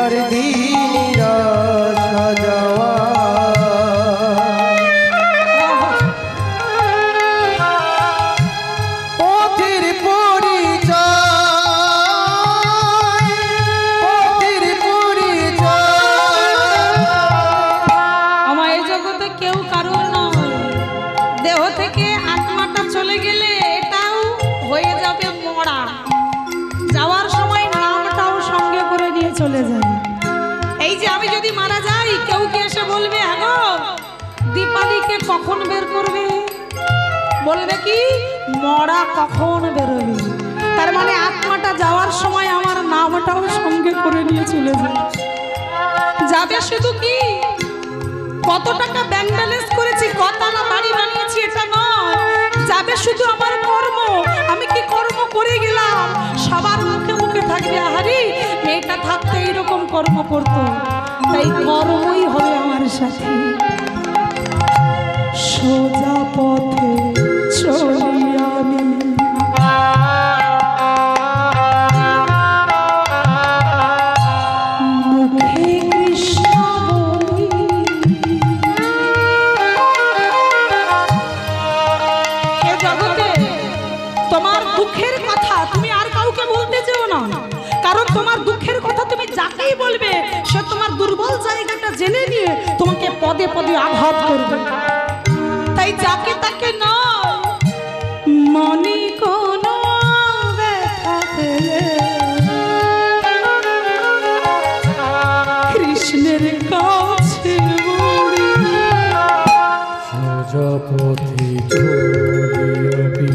চার দিন সাজাওয়া পথের পরিচয় পথের পরিচয় আমার এই জগতে কেউ কারোর নয়। দেহ থেকে আত্মাটা চলে গেলে এটাও হয়ে যাবে মরা, যাওয়ার সময় নামটাও সঙ্গে করে নিয়ে চলে যাবে। এই যে আমি যদি মারা যাই, কেউ কি এসে বলবে আগো দীপালিকে কখন বের করবে? বলবে কি মরা কখন বেরোবে? তার মানে আত্মাটা যাওয়ার সময় আমার নামটাও সঙ্গে করে নিয়ে চলে যাবে। যাবে শুধু কি কত টাকা ব্যাংক ব্যালেন্স করেছি, কতলা বাড়ি বানিয়েছি এটা নয়, যাবে শুধু আমার কর্ম। আমি কি কর্ম করে গেলাম, সবার মুখে মুখে থাকবে আহারি মেয়েটা থাকতে এইরকম কর্ম করতো, তাই কর্মই হবে আমার সাথে। সোজা পথে চলি আমি, মুখে কৃষ্ণ বলি। এ জগতে তোমার দুঃখের কথা তুমি আর কাউকে বলতে চেও না, কারণ তোমার দুঃখের কথা তুমি যাকেই বলবে সে তোমার দুর্বল জায়গাটা জেনে নিয়ে তোমাকে পদে পদে আঘাত করবে। তাই যাকে তাকে না, মনে কোনো ব্যথা পেলে কৃষ্ণের কাছে মরি। সোজা পথে চলি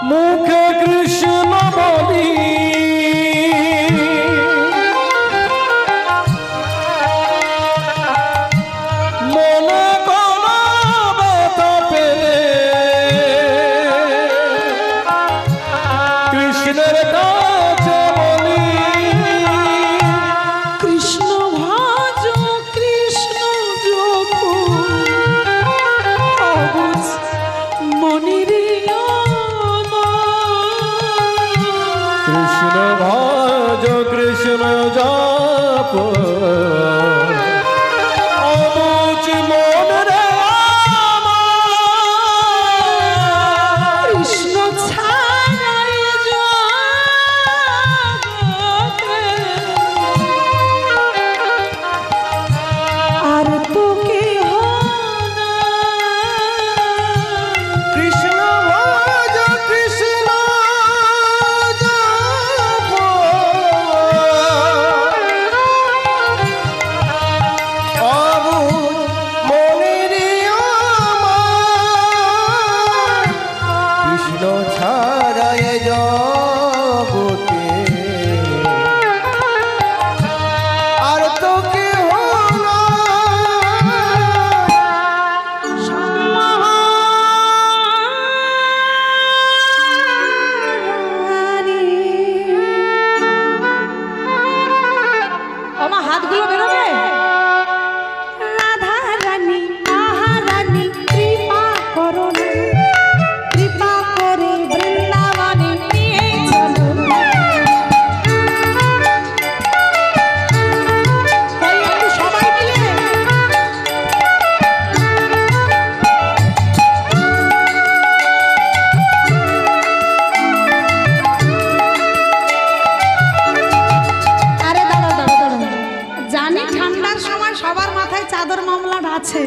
মুখে কৃষ্ণ বলি, মনে কোনো ব্যথা পেলে কৃষ্ণের কাছে বলি। কৃষ্ণ ভাজ কৃষ্ণ জপ অবুঝ মনির কৃষ্ণ ভজ কৃষ্ণ জপ অবুঝ মন রে আমার। কৃষ্ণ ছাড়াই জগতে আর তো কেহ নাই। কৃষ্ণ ভজ কৃষ্ণ জপ অবুঝ মনের আমার। কৃষ্ণ ছাড়ায় জগতে আর তো কেহ আমার হাতগুলো বেরোবে। রাধা রানী মহারানী কৃপা করো না, কৃপা করে বৃন্দাবনে নিয়ে চলো। তাই একটু সবাই মিলে আরে দাঁড়াও দাঁড়াও দাঁড়াও, জানি ঠান্ডার সময় সবার মাথায় চাদর মামলা আছে,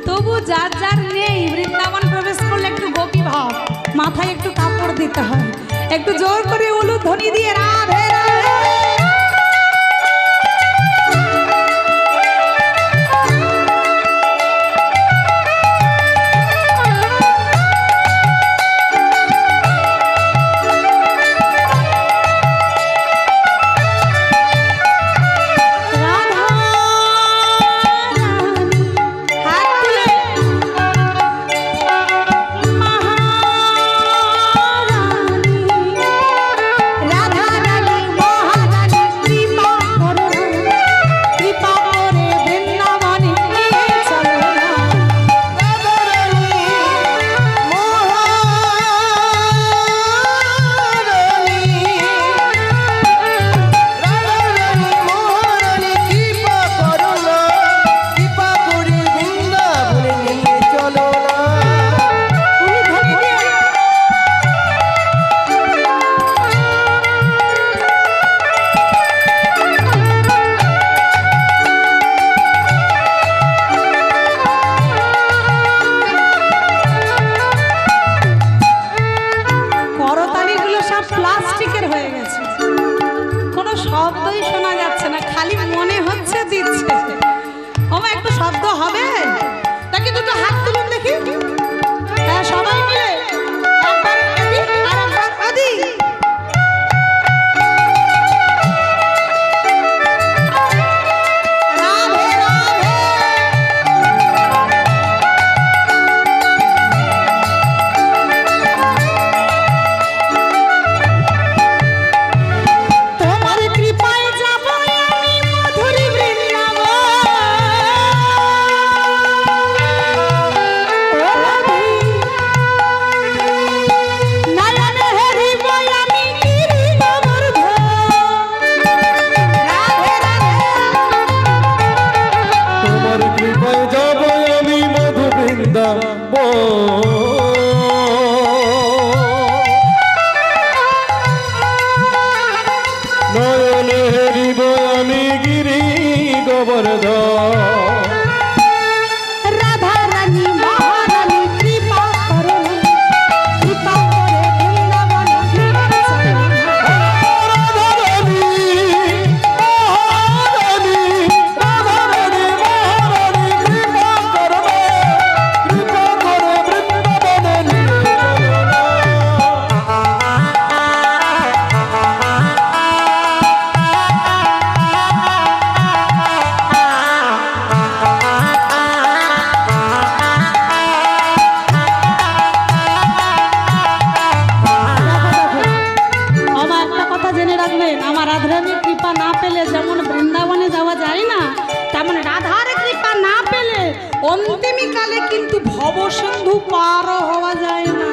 তবু যার যার নেই বৃন্দাবন প্রবেশ করলে একটু গোপী ভাব, মাথায় একটু কাপড় দিতে হয়, একটু জোর করে উলুধ্বনি দিয়ে রাধে রাধে। রাধা রানী হাত তুলে মহারানী, রাধা রানী করে দাও। রাধা রানী মহারানী কৃপা করো কৃপা করে বৃন্দাবনে ফিরে চলো। আমার একটা কথা জেনে রাখবেন, আমার রাধারানীর কৃপা না পেলে যেমন বৃন্দাবনে যাওয়া যায় না, তেমন রাধার কৃপা না পেলে অন্তিমকালে কিন্তু ভবসিন্ধু পারও হওয়া যায় না।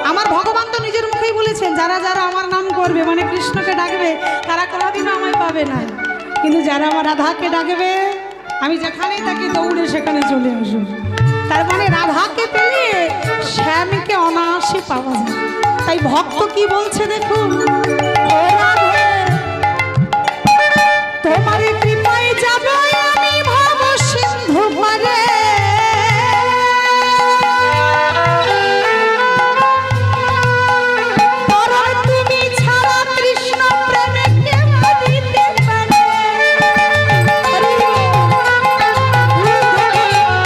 আমার ভগবান তো নিজের মুখেই বলেছেন, যারা যারা আমার নাম করবে মানে কৃষ্ণকে ডাকবে তারা কোনোদিনও আমায় পাবে না, কিন্তু যারা আমার রাধাকে ডাকবে আমি যেখানেই থাকি দৌড়ে সেখানে চলে আসবো। তার মানে রাধাকে পেলে শ্যামীকে অনায়াসে পাওয়া যায়। তাই ভক্ত কি বলছে দেখুন, ও রাধে তোমার কৃপায় যাব আমি ভব সিন্ধু পারে, পরার তুমি ছাড়া কৃষ্ণ প্রেমে কে দিতে পারে।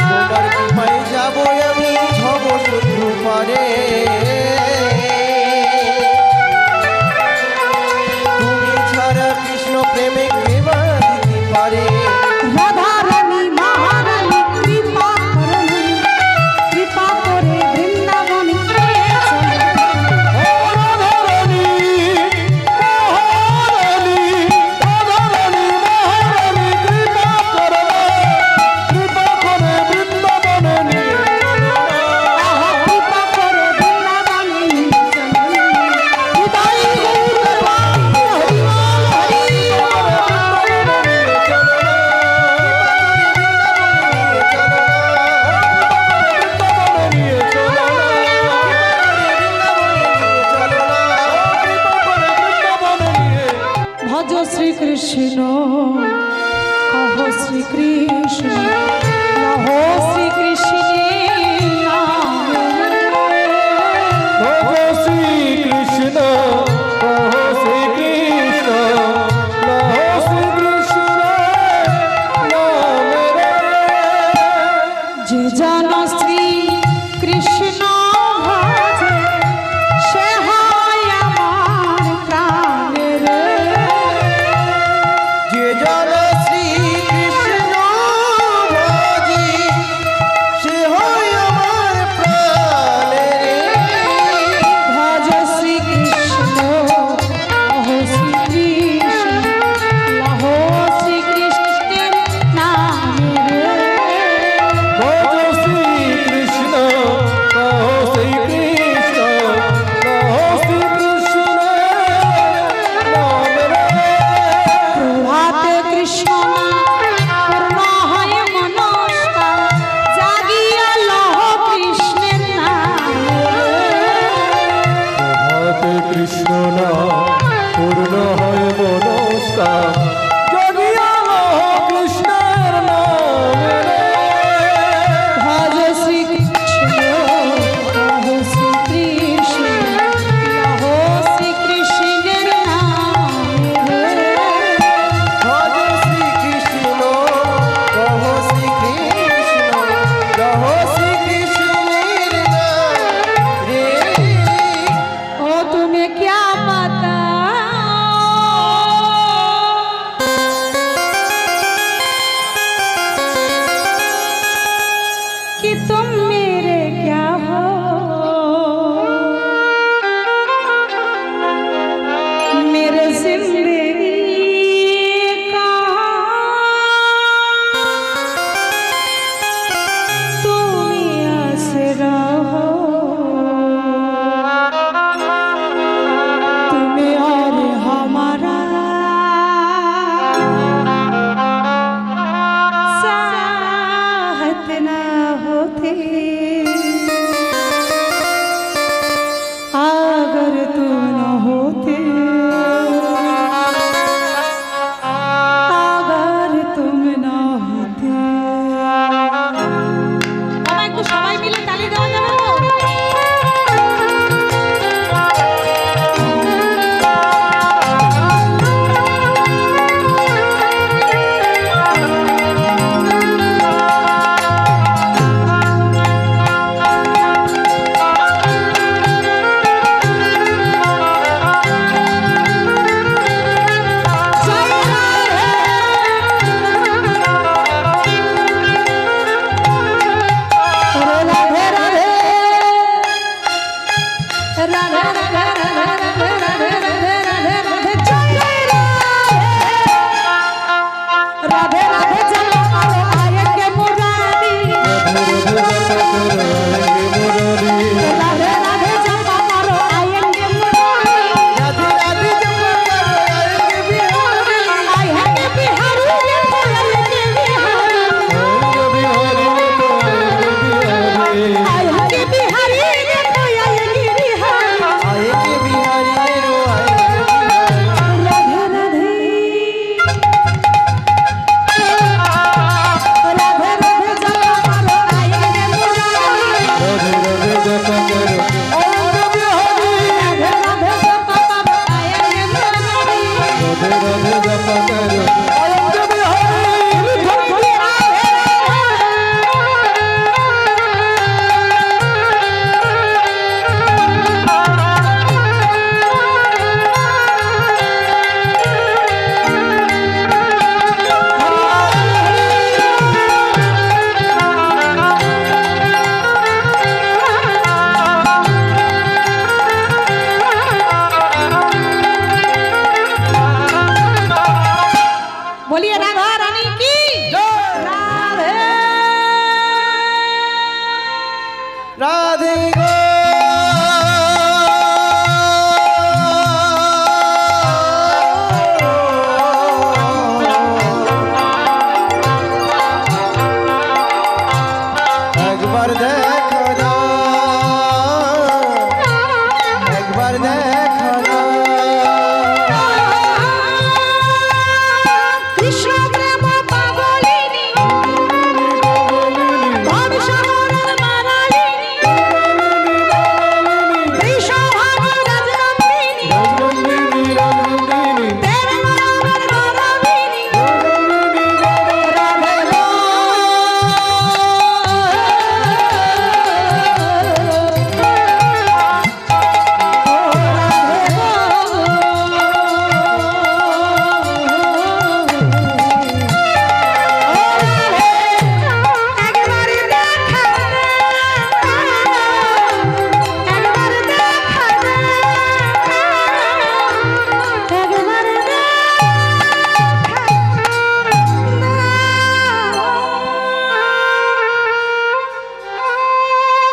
তোমার কৃপায় যাব আমি ভব সিন্ধু পারে, তুমি ছাড়া কৃষ্ণ প্রেমে কে বা দিতে পারে। রাধা রানী মহারানী কৃপা করো কৃপা করে বৃন্দাবনে চলো। কৃপা করে বৃন্দাবনে চলো। হৃদয় ভজ শ্রীকৃষ্ণ কহ শ্রীকৃষ্ণ লহ শ্রীকৃষ্ণ শ্রীকৃষ্ণ